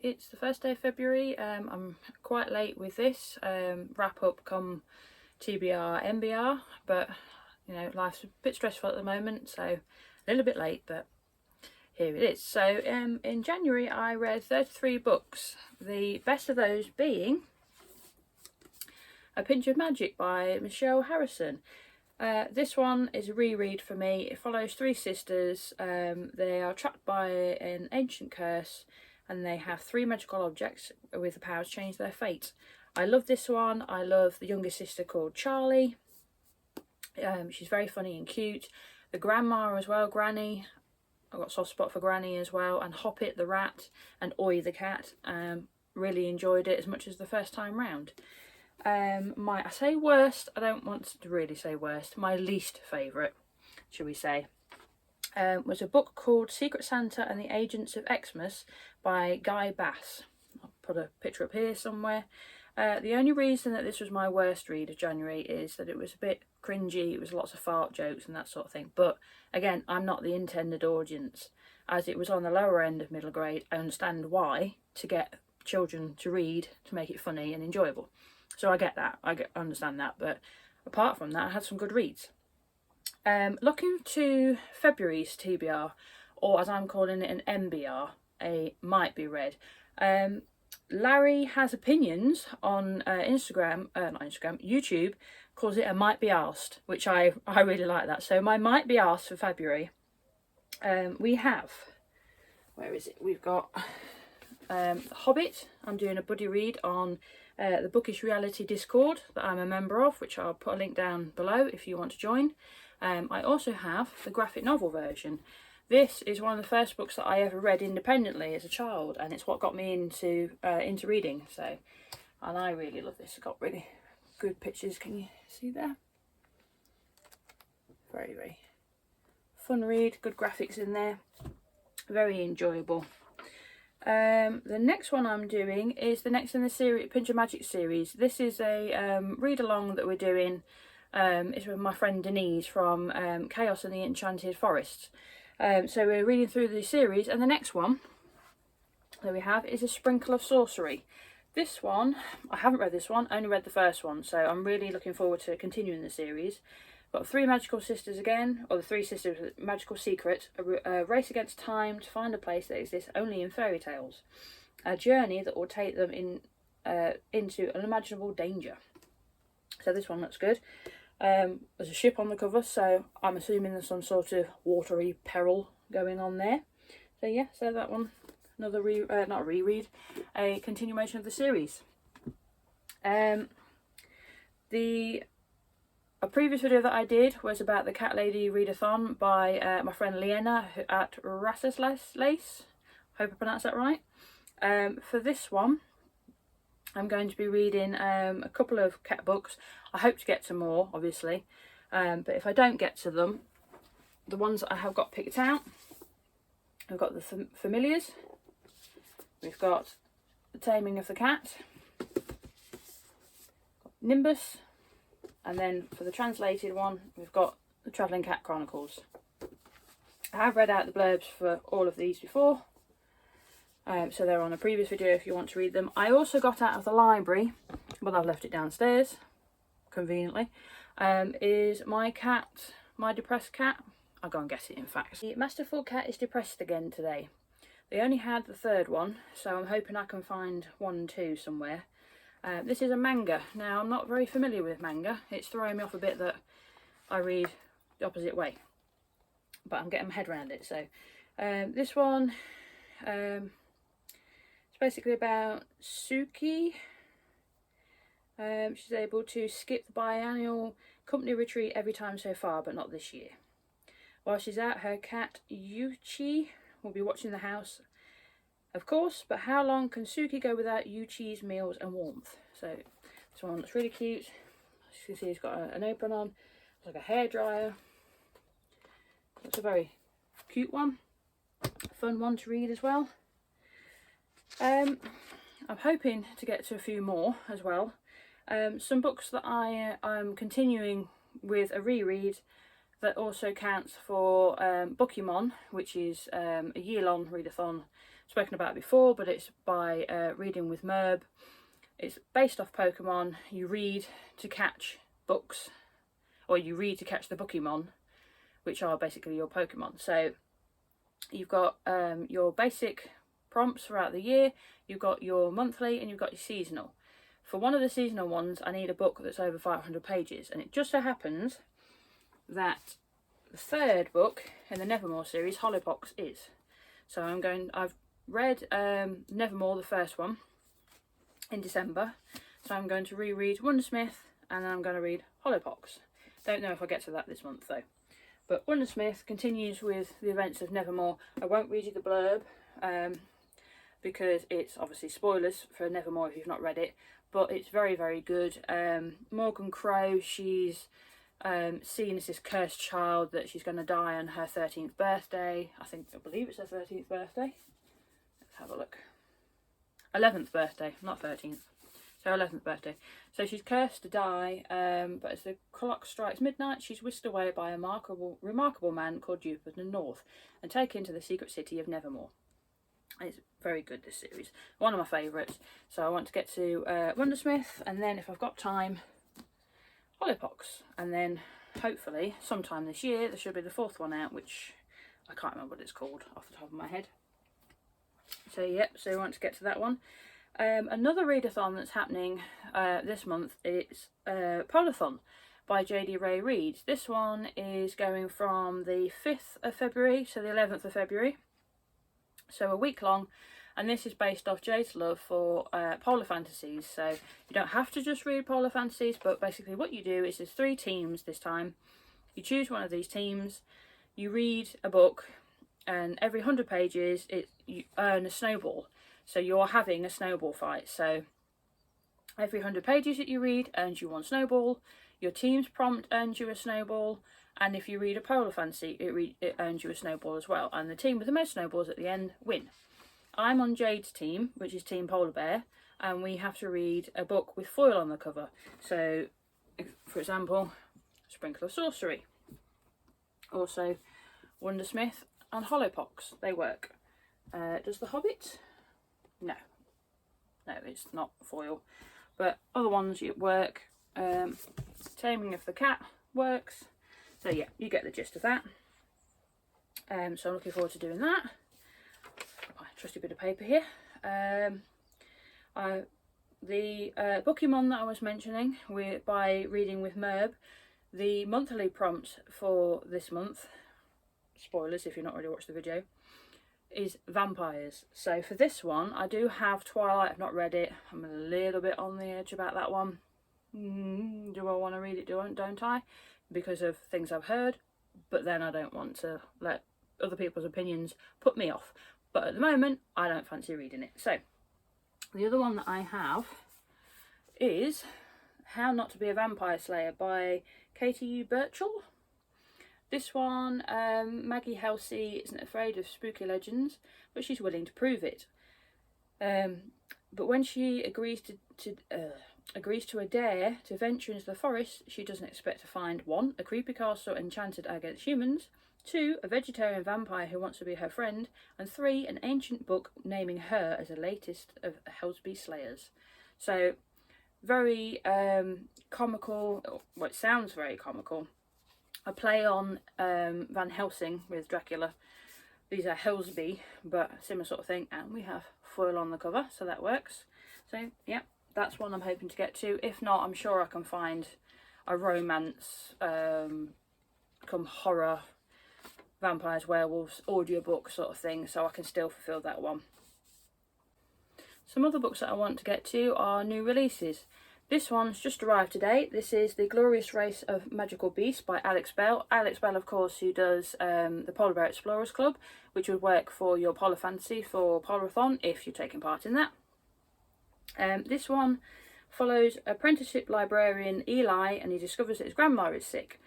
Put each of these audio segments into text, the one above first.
it's the first day of February. I'm quite late with this. Wrap up come TBR, MBR, but you know, life's a bit stressful at the moment, so a little bit late, but here it is. So in January I read 33 books, the best of those being A Pinch of Magic by Michelle Harrison. This one is a reread for me. It follows three sisters. They are trapped by an ancient curse and they have three magical objects with the power to change their fate. I love this one. I love the younger sister called Charlie. She's very funny and cute. The grandma as well, Granny. I've got a soft spot for Granny as well. And Hoppet the rat and Oi the cat. Really enjoyed it as much as the first time round. I say worst, I don't want to really say worst, my least favourite, shall we say, was a book called Secret Santa and the Agents of Xmas by Guy Bass. I'll put a picture up here somewhere. The only reason that this was my worst read of January is that it was a bit cringy, it was lots of fart jokes and that sort of thing, but again, I'm not the intended audience. As it was on the lower end of middle grade, I understand why, to get children to read, to make it funny and enjoyable. So I get that, I understand that, but apart from that, I had some good reads. Looking to February's TBR, or as I'm calling it, an MBR, a might be read. Larry has opinions on YouTube, calls it a might be asked, which I really like that. So my might be asked for February, we have, where is it? We've got Hobbit. I'm doing a buddy read on the Bookish Reality Discord that I'm a member of, which I'll put a link down below if you want to join. I also have the graphic novel version. This is one of the first books that I ever read independently as a child, and it's what got me into reading. So, and I really love this. It's got really good pictures. Can you see there? Very, very fun read. Good graphics in there. Very enjoyable. The next one I'm doing is the next in the series, Pinch of Magic series. This is a read along that we're doing. It's with my friend Denise from Chaos and the Enchanted Forests. So we're reading through the series, and the next one that we have is A Sprinkle of Sorcery. This one, I haven't read this one, I only read the first one, so I'm really looking forward to continuing the series. Got three magical sisters again, or the three sisters with magical secret, a race against time to find a place that exists only in fairy tales. A journey that will take them into unimaginable danger. So this one looks good. There's a ship on the cover, so I'm assuming there's some sort of watery peril going on there. So yeah, so that one, another not reread, a continuation of the series. A previous video that I did was about the Cat Lady Readathon by my friend Liene at Readalong. Hope I pronounced that right. For this one, I'm going to be reading a couple of cat books. I hope to get to more, obviously. But if I don't get to them, the ones that I have got picked out, we've got the Familiars, we've got The Taming of the Cat, Nimbus, and then for the translated one, we've got The Travelling Cat Chronicles. I have read out the blurbs for all of these before, so they're on a previous video if you want to read them. I also got out of the library, but I've left it downstairs, conveniently, is My Depressed Cat. I'll go and get it, in fact. The Masterful Cat is depressed again today. They only had the third one, so I'm hoping I can find 1 and 2 somewhere. This is a manga. Now, I'm not very familiar with manga. It's throwing me off a bit that I read the opposite way, but I'm getting my head around it. So this one, it's basically about Suki. She's able to skip the biennial company retreat every time so far, but not this year. While she's out, her cat Yuchi will be watching the house, of course, but how long can Suki go without Yuchi's meals and warmth? So this one looks really cute. As you can see, it's got an apron on, it's like a hairdryer. It's a very cute one, fun one to read as well. I'm hoping to get to a few more as well. Some books that I'm continuing with a reread that also counts for Bookemon, which is a year-long readathon spoken about it before, but it's by ReadingwithMerb. It's based off Pokemon. You read to catch books, or you read to catch the Bookemon, which are basically your Pokemon. So you've got your basic prompts throughout the year, you've got your monthly, and you've got your seasonal. For one of the seasonal ones, I need a book that's over 500 pages, and it just so happens that the third book in the Nevermore series, Hollowpox, is. So I've read Nevermore, the first one, in December, so I'm going to reread Wondersmith, and then I'm going to read Hollowpox. Don't know if I get to that this month though. But Wondersmith continues with the events of Nevermore. I won't read you the blurb because it's obviously spoilers for Nevermore if you've not read it, but it's very, very good. Morgan Crow, she's seen as this cursed child that she's going to die on her 13th birthday. I believe it's her 13th birthday. Let's have a look. 11th birthday, not 13th. So 11th birthday. So she's cursed to die, but as the clock strikes midnight, she's whisked away by a remarkable man called Jupiter North and taken to the secret city of Nevermore. It's very good, this series. One of my favourites. So I want to get to Wondersmith, and then if I've got time, Hollowpox. And then hopefully sometime this year there should be the fourth one out, which I can't remember what it's called off the top of my head. So yep, so we want to get to that one. Another readathon that's happening this month is Polarathon by Jadeyraereads. This one is going from the 5th of February to the 11th of February. So a week long, and this is based off Jade's love for polar fantasies. So you don't have to just read polar fantasies, but basically what you do is there's 3 teams this time. You choose one of these teams, you read a book, and every 100 pages you earn a snowball. So you're having a snowball fight. So every 100 pages that you read earns you 1 snowball. Your team's prompt earns you a snowball. And if you read a polar fantasy, it earns you a snowball as well. And the team with the most snowballs at the end win. I'm on Jade's team, which is Team Polar Bear, and we have to read a book with foil on the cover. So, for example, Sprinkle of Sorcery. Also, Wondersmith and Hollowpox. They work. Does The Hobbit? No. No, it's not foil. But other ones work. Taming of the Cat works. So yeah, you get the gist of that. So I'm looking forward to doing that. My trusty bit of paper here. The Bookemon that I was mentioning by ReadingwithMerb, the monthly prompt for this month, spoilers if you've not already watched the video, is vampires. So for this one, I do have Twilight. I've not read it. I'm a little bit on the edge about that one. Do I want to read it? Don't I? Because of things I've heard, but then I don't want to let other people's opinions put me off. But at the moment, I don't fancy reading it. So the other one that I have is How Not to Be a Vampire Slayer by Katie U. Birchall. This one, Maggie Halsey isn't afraid of spooky legends, but she's willing to prove it. But when she agrees to a dare to venture into the forest, she doesn't expect to find 1. A creepy castle enchanted against humans, 2. A vegetarian vampire who wants to be her friend, and 3. An ancient book naming her as the latest of Helsby slayers. So very comical. Well, it sounds very comical. A play on Van Helsing with Dracula. These are Helsby, but similar sort of thing, and we have foil on the cover, so that works. So yeah, that's one I'm hoping to get to. If not, I'm sure I can find a romance, come horror, vampires, werewolves, audiobook sort of thing, so I can still fulfill that one. Some other books that I want to get to are new releases. This one's just arrived today. This is The Glorious Race of Magical Beasts by Alex Bell. Alex Bell, of course, who does the Polar Bear Explorers Club, which would work for your Polar Fantasy for Polarathon if you're taking part in that. This one follows apprenticeship librarian Eli, and he discovers that his grandma is sick.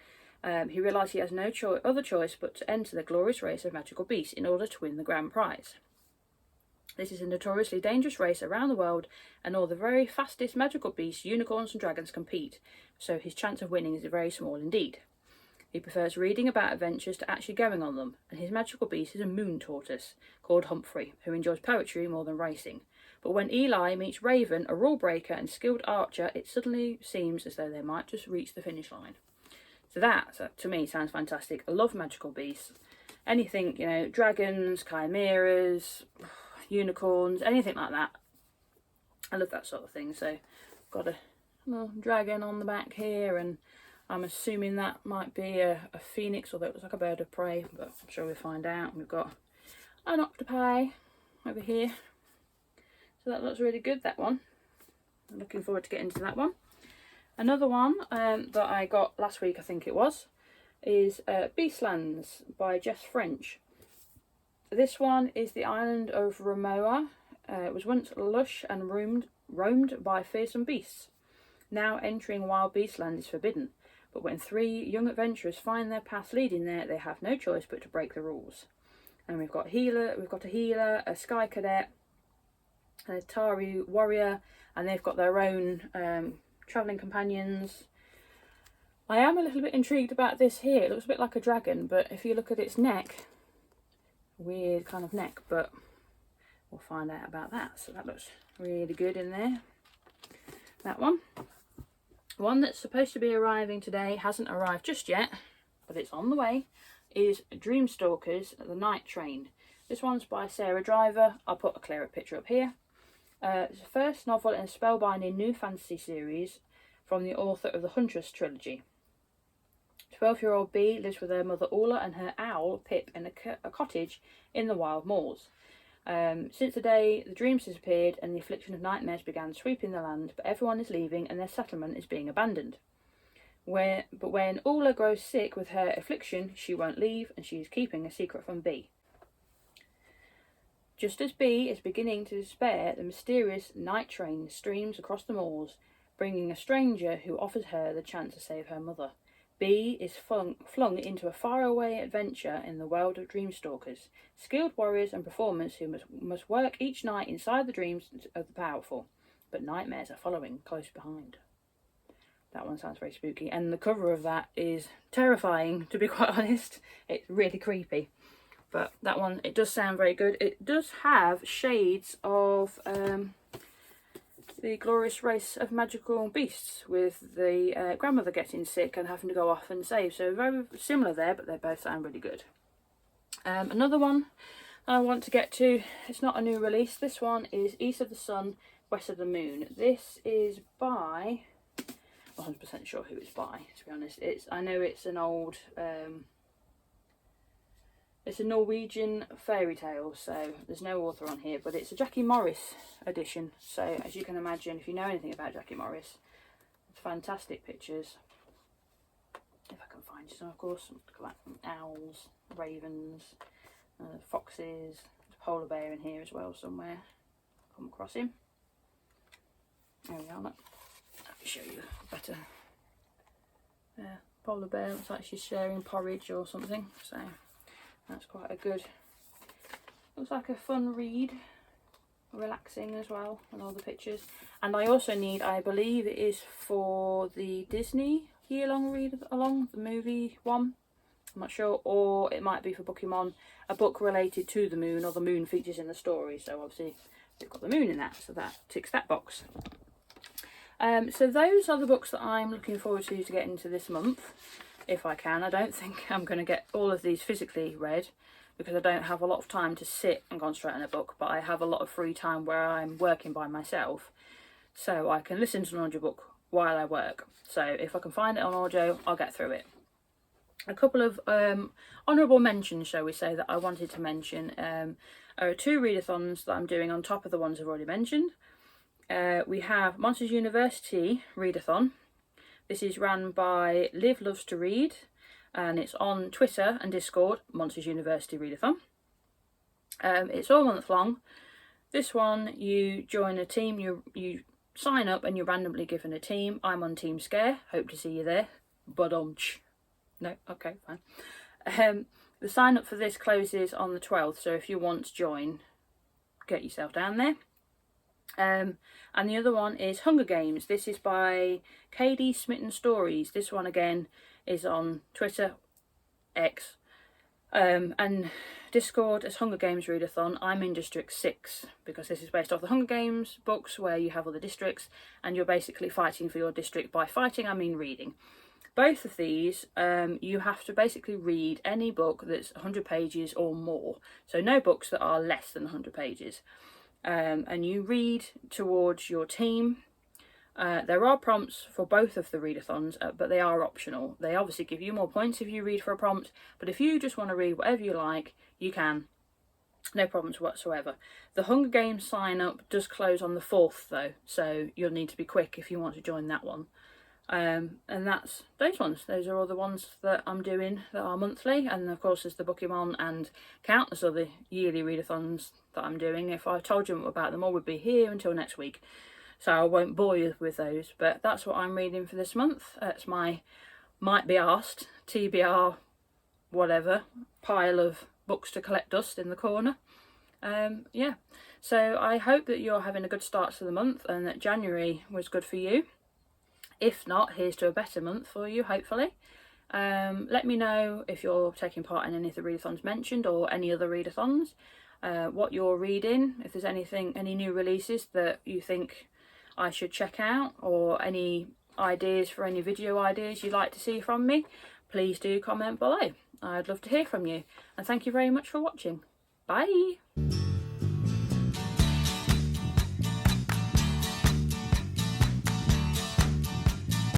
He realises he has no other choice but to enter the glorious race of magical beasts in order to win the grand prize. This is a notoriously dangerous race around the world, and all the very fastest magical beasts, unicorns and dragons compete, so his chance of winning is very small indeed. He prefers reading about adventures to actually going on them, and his magical beast is a moon tortoise called Humphrey, who enjoys poetry more than racing. But when Eli meets Raven, a rule breaker and skilled archer, it suddenly seems as though they might just reach the finish line. So that, to me, sounds fantastic. I love magical beasts. Anything, you know, dragons, chimeras, unicorns, anything like that. I love that sort of thing. So, got a little dragon on the back here, and I'm assuming that might be a phoenix, although it looks like a bird of prey, but I'm sure we'll find out. We've got an octopi over here. So that looks really good, that one. I'm looking forward to getting into that one. Another one that I got last week, I think it was, is Beastlands by Jess French. This one is the island of Romoa. It was once lush and roamed by fearsome beasts. Now entering Wild Beastland is forbidden, but when 3 young adventurers find their path leading there, they have no choice but to break the rules. And we've got a healer, a sky cadet, a Taru warrior, and they've got their own travelling companions. I am a little bit intrigued about this here. It looks a bit like a dragon, but if you look at its neck, weird kind of neck, but we'll find out about that. So that looks really good in there. That one. One that's supposed to be arriving today, hasn't arrived just yet, but it's on the way, is Dreamstalkers, The Night Train. This one's by Sarah Driver. I'll put a clearer picture up here. It's the first novel in a spellbinding new fantasy series from the author of the Huntress trilogy. 12-year-old Bee lives with her mother Orla and her owl Pip in a cottage in the wild moors. Since the day the dreams disappeared and the affliction of nightmares began sweeping the land, but everyone is leaving and their settlement is being abandoned. But when Orla grows sick with her affliction, she won't leave, and she is keeping a secret from Bee. Just as Bee is beginning to despair, the mysterious night train streams across the moors, bringing a stranger who offers her the chance to save her mother. Bee is flung into a faraway adventure in the world of Dreamstalkers, skilled warriors and performers who must work each night inside the dreams of the powerful, but nightmares are following close behind. That one sounds very spooky, and the cover of that is terrifying, to be quite honest. It's really creepy, but that one, it does sound very good. It does have shades of the glorious race of magical beasts, with the grandmother getting sick and having to go off and save. So very similar there, but they both sound really good. Another one I want to get to, it's not a new release. This one is East of the Sun, West of the Moon. This is by, I'm 100% sure who it's by, to be honest. I know it's an old, it's a Norwegian fairy tale, so there's no author on here, but it's a Jackie Morris edition. So as you can imagine, if you know anything about Jackie Morris, it's fantastic pictures. If I can find some, of course. Look at that. Owls, ravens, foxes. There's a polar bear in here as well somewhere. Come across him. There we are. Look. Let me show you better. Polar bear looks like she's sharing porridge or something. So that's quite a good, looks like a fun read, relaxing as well, and all the pictures. And I also need, I believe it is for the Disney year-long read-along, the movie one, I'm not sure, or it might be for Bookemon, a book related to the moon, or the moon features in the story. So obviously we've got the moon in that, so that ticks that box. So those are the books that I'm looking forward to get into this month, if I can. I don't think I'm going to get all of these physically read, because I don't have a lot of time to sit and concentrate on a book, but I have a lot of free time where I'm working by myself, so I can listen to an audiobook while I work. So if I can find it on audio, I'll get through it. A couple of honourable mentions, shall we say, that I wanted to mention are 2 readathons that I'm doing on top of the ones I've already mentioned. We have Monsters University readathon. This is run by Liv Loves to Read, and it's on Twitter and Discord, Monsters University readathon. It's all month long. This one, you join a team, you sign up and you're randomly given a team. I'm on Team Scare, hope to see you there. No, okay, fine. The sign up for this closes on the 12th, so if you want to join, get yourself down there. And the other one is Hunger Games. This is by Katie Smitten Stories. This one again is on Twitter, X, and Discord is Hunger Games Readathon. I'm in District 6 because this is based off the Hunger Games books where you have all the districts and you're basically fighting for your district. By fighting, I mean reading. Both of these, you have to basically read any book that's 100 pages or more. So no books that are less than 100 pages. And you read towards your team. There are prompts for both of the readathons, but they are optional. They obviously give you more points if you read for a prompt, but if you just want to read whatever you like, you can. No problems whatsoever. The Hunger Games sign up does close on the 4th though, so you'll need to be quick if you want to join that one. And that's those ones. Those are all the ones that I'm doing that are monthly, and of course there's the Bookemon and countless other yearly readathons that I'm doing. If I told you about them all, would be here until next week. So I won't bore you with those, but that's what I'm reading for this month. It's my might be asked, TBR, whatever, pile of books to collect dust in the corner. Yeah, so I hope that you're having a good start to the month and that January was good for you. If not, here's to a better month for you, hopefully. Let me know if you're taking part in any of the readathons mentioned or any other readathons, what you're reading, if there's any new releases that you think I should check out, or any ideas for any video ideas you'd like to see from me, please do comment below. I'd love to hear from you, and thank you very much for watching. Bye!